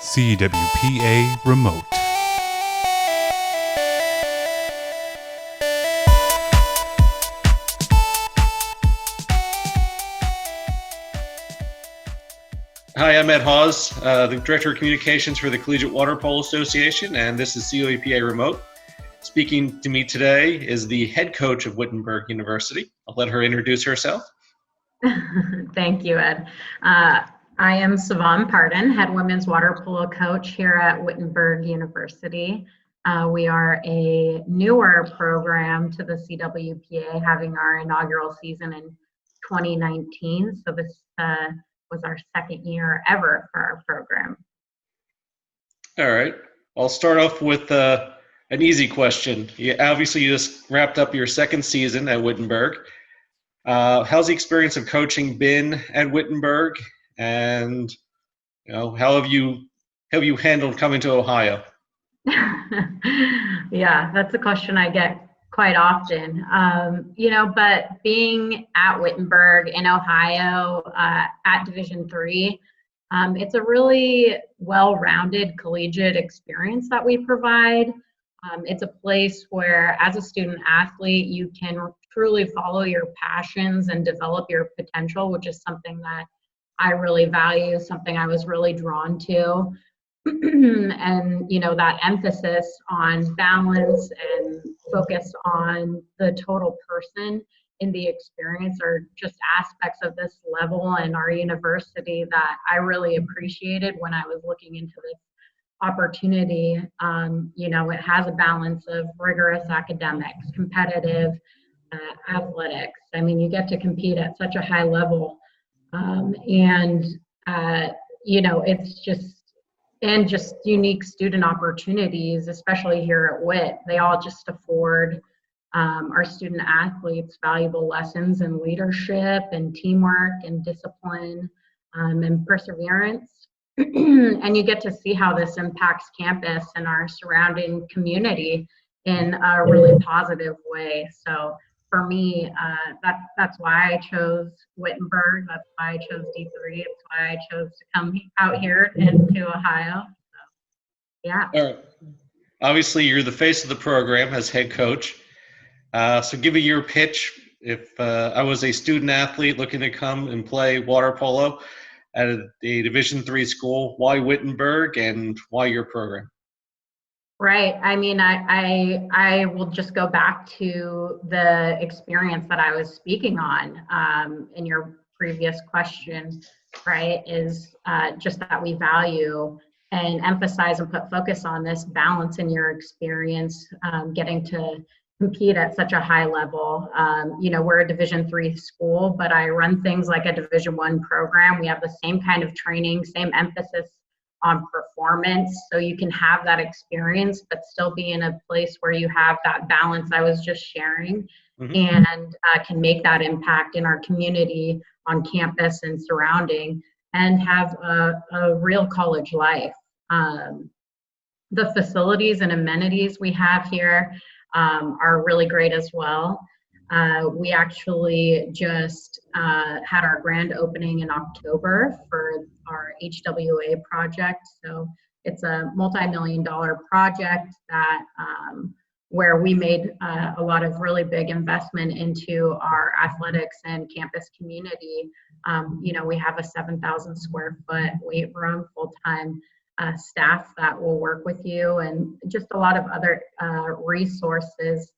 CWPA Remote. Hi, I'm Ed Hawes, the Director of Communications for the Collegiate Water Polo Association, and this is CWPA Remote. Speaking to me today is the head coach of Wittenberg University. I'll let her introduce herself. Thank you, Ed. I am Sivan, head women's water polo coach here at Wittenberg University. We are a newer program to the CWPA, having our inaugural season in 2019. So this was our second year ever for our program. All right. I'll start off with an easy question. You just wrapped up your second season at Wittenberg. How's the experience of coaching been at Wittenberg, and how have you handled coming to Ohio? Yeah, that's a question I get quite often. But being at Wittenberg in Ohio at Division III, it's a really well-rounded collegiate experience that we provide. It's a place where, as a student athlete, you can truly follow your passions and develop your potential, which is something that I really value, something I was really drawn to. And, that emphasis on balance and focus on the total person in the experience are just aspects of this level and our university that I really appreciated when I was looking into this opportunity. It has a balance of rigorous academics, competitive athletics. I mean, you get to compete at such a high level. It's just unique student opportunities, especially here at WIT. They all just afford our student athletes valuable lessons in leadership and teamwork and discipline and perseverance. And you get to see how this impacts campus and our surrounding community in a really positive way. So for me, that's why I chose Wittenberg. That's why I chose D3. It's why I chose to come out here and to Ohio. So, yeah. All right. Obviously, you're the face of the program as head coach. So give me your pitch. If I was a student athlete looking to come and play water polo at a Division III school, why Wittenberg and why your program? Right. I mean, I will just go back to the experience that I was speaking on in your previous question, right, is just that we value and emphasize and put focus on this balance in your experience, getting to compete at such a high level. We're a Division III school, but I run things like a Division I program. We have the same kind of training, same emphasis on performance, so you can have that experience but still be in a place where you have that balance I was just sharing. Mm-hmm. And can make that impact in our community, on campus and surrounding, and have a real college life. The facilities and amenities we have here are really great as well. We actually just had our grand opening in October for our HWA project. So it's a multi-million-dollar project that where we made a lot of really big investment into our athletics and campus community. We have a 7,000 square foot weight room, full-time staff that will work with you, and just a lot of other resources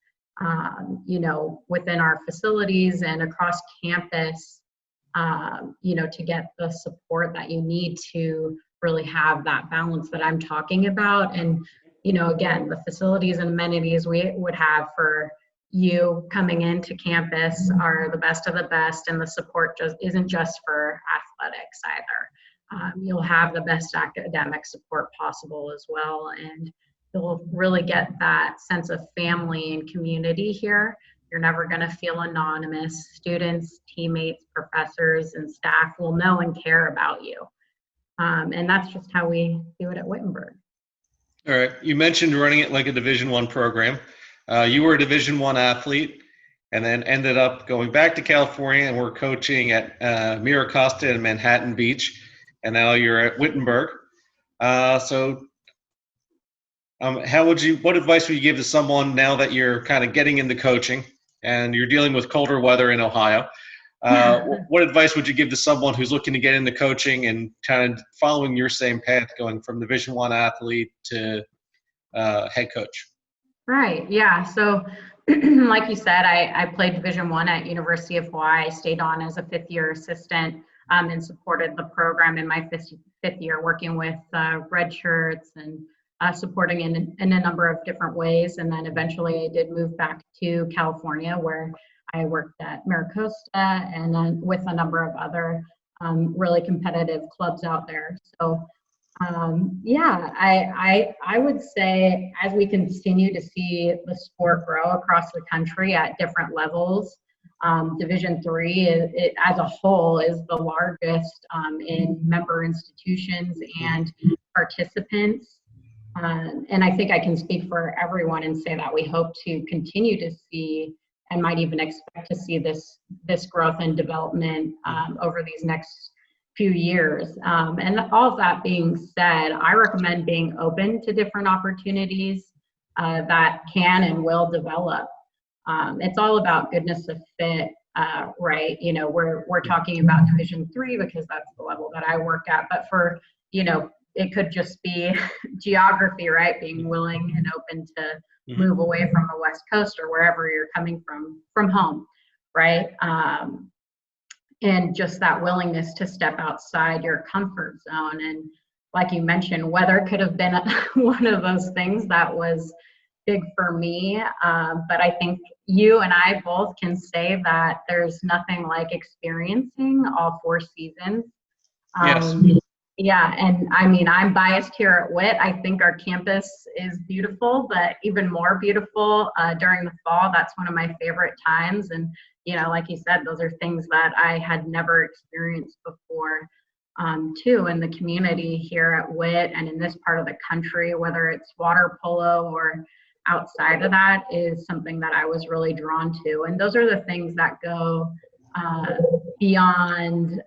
within our facilities and across campus, to get the support that you need to really have that balance that I'm talking about. And, again, the facilities and amenities we would have for you coming into campus are the best of the best, and the support just isn't just for athletics either. You'll have the best academic support possible as well, and you'll really get that sense of family and community here. You're never going to feel anonymous. Students, teammates, professors, and staff will know and care about you. And that's just how we do it at Wittenberg. All right. You mentioned running it like a Division I program. You were a Division I athlete and then ended up going back to California and were coaching at Mira Costa in Manhattan Beach. And now you're at Wittenberg. So what advice would you give to someone now that you're kind of getting into coaching and you're dealing with colder weather in Ohio? What advice would you give to someone who's looking to get into coaching and kind of following your same path, going from Division I athlete to head coach? Right. Yeah. So, like you said, I played Division I at University of Hawaii. I stayed on as a fifth-year assistant and supported the program in my fifth year, working with red shirts and supporting in a number of different ways. And then eventually, I did move back to California, where I worked at Maricosta and then with a number of other really competitive clubs out there. So. Yeah, I would say as we continue to see the sport grow across the country at different levels, Division III as a whole is the largest in member institutions and participants. And I think I can speak for everyone and say that we hope to continue to see and might even expect to see this growth and development over these next few years. And all of that being said, I recommend being open to different opportunities that can and will develop. It's all about goodness of fit, right? You know, we're talking about Division III because that's the level that I work at, but for, you know, it could just be geography, right? Being willing and open to move away from the West Coast or wherever you're coming from home, right? And just that willingness to step outside your comfort zone. And like you mentioned, weather could have been one of those things that was big for me. But I think you and I both can say that there's nothing like experiencing all four seasons. Yes. Yeah, and I mean, I'm biased here at WIT. I think our campus is beautiful, but even more beautiful during the fall. That's one of my favorite times. And, you know, like you said, those are things that I had never experienced before, too. And the community here at WIT and in this part of the country, whether it's water polo or outside of that, is something that I was really drawn to. And those are the things that go beyond,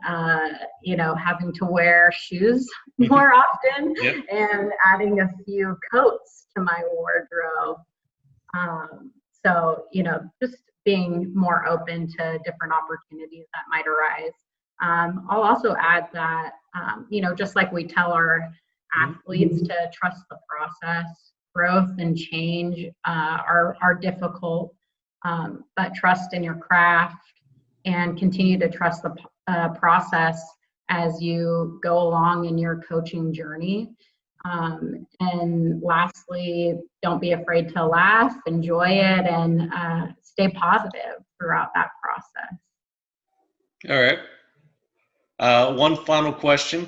you know, having to wear shoes more often and adding a few coats to my wardrobe. So, you know, just being more open to different opportunities that might arise. I'll also add that, you know, just like we tell our athletes to trust the process, growth and change are difficult, but trust in your craft and continue to trust the process as you go along in your coaching journey. And lastly, don't be afraid to laugh, enjoy it, and stay positive throughout that process. All right. One final question.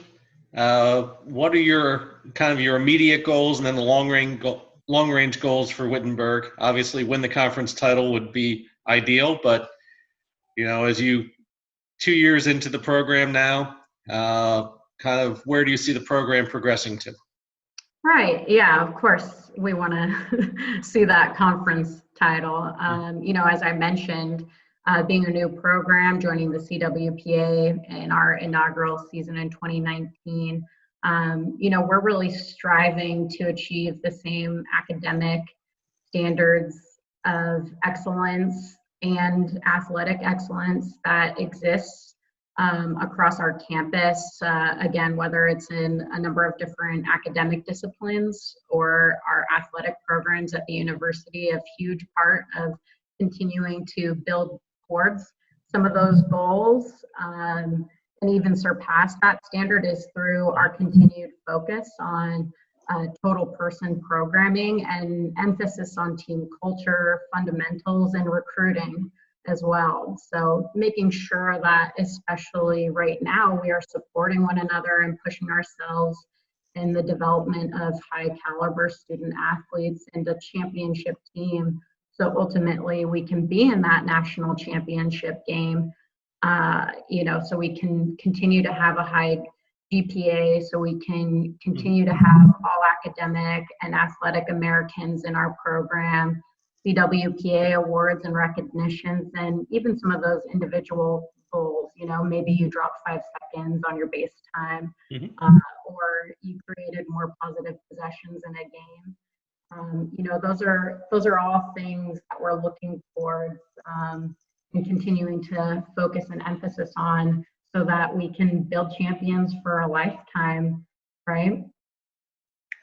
What are your kind of your immediate goals and then the long range goals for Wittenberg? Obviously, win the conference title would be ideal, but you know, as you 2 years into the program now, kind of where do you see the program progressing to? Right. Yeah, of course, we want to see that conference title. You know, as I mentioned, being a new program, joining the CWPA in our inaugural season in 2019, you know, we're really striving to achieve the same academic standards of excellence and athletic excellence that exists across our campus, again, whether it's in a number of different academic disciplines or our athletic programs at the university. A huge part of continuing to build towards some of those goals and even surpass that standard is through our continued focus on total person programming and emphasis on team culture, fundamentals, and recruiting as well. So making sure that, especially right now, we are supporting one another and pushing ourselves in the development of high caliber student athletes and a championship team. So ultimately we can be in that national championship game, you know, so we can continue to have a high GPA, so we can continue to have all academic and athletic Americans in our program, CWPA awards and recognitions, and even some of those individual goals. You know, maybe you dropped 5 seconds on your base time, Mhm. or you created more positive possessions in a game. You know, those are all things that we're looking towards, and continuing to focus and emphasis on, so that we can build champions for a lifetime, right?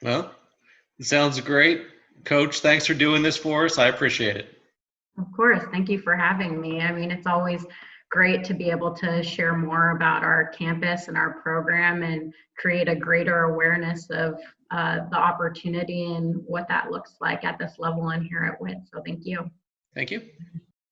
Well, it sounds great. Coach, thanks for doing this for us. I appreciate it. Of course. Thank you for having me. I mean, it's always great to be able to share more about our campus and our program and create a greater awareness of the opportunity and what that looks like at this level and here at WIT. So thank you. Thank you.